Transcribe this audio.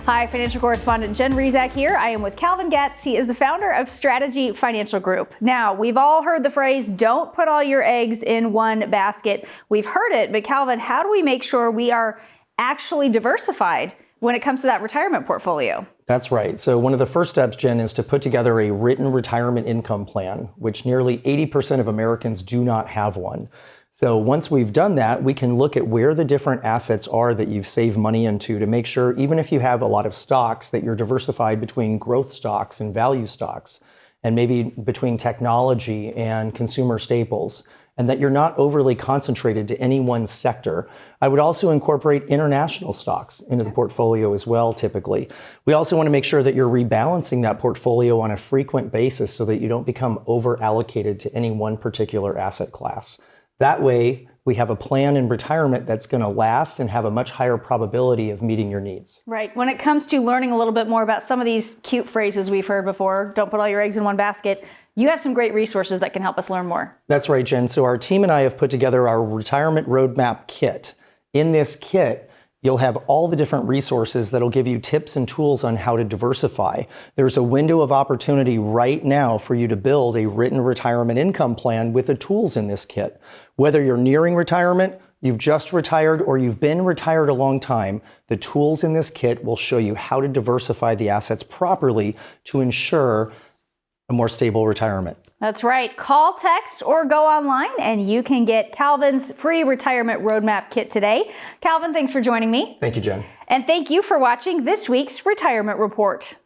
Hi, financial correspondent Jen Rizak here. I am with Calvin Getz. He is the founder of Strategy Financial Group. Now, we've all heard the phrase, don't put all your eggs in one basket. We've heard it, but Calvin, how do we make sure we are actually diversified when it comes to that retirement portfolio? That's right. So one of the first steps, Jen, is to put together a written retirement income plan, which nearly 80% of Americans do not have one. So once we've done that, we can look at where the different assets are that you've saved money into to make sure, even if you have a lot of stocks, that you're diversified between growth stocks and value stocks, and maybe between technology and consumer staples, and that you're not overly concentrated to any one sector. I would also incorporate international stocks into the portfolio as well, typically. We also want to make sure that you're rebalancing that portfolio on a frequent basis so that you don't become over-allocated to any one particular asset class. That way, we have a plan in retirement that's going to last and have a much higher probability of meeting your needs. Right. When it comes to learning a little bit more about some of these cute phrases we've heard before, don't put all your eggs in one basket, you have some great resources that can help us learn more. That's right, Jen. So our team and I have put together our Retirement Roadmap Kit. In this kit, you'll have all the different resources that'll give you tips and tools on how to diversify. There's a window of opportunity right now for you to build a written retirement income plan with the tools in this kit. Whether you're nearing retirement, you've just retired, or you've been retired a long time, the tools in this kit will show you how to diversify the assets properly to ensure a more stable retirement. That's right. Call, text, or go online and you can get Calvin's free retirement roadmap kit today. Calvin, thanks for joining me. Thank you, Jen. And thank you for watching this week's Retirement Report.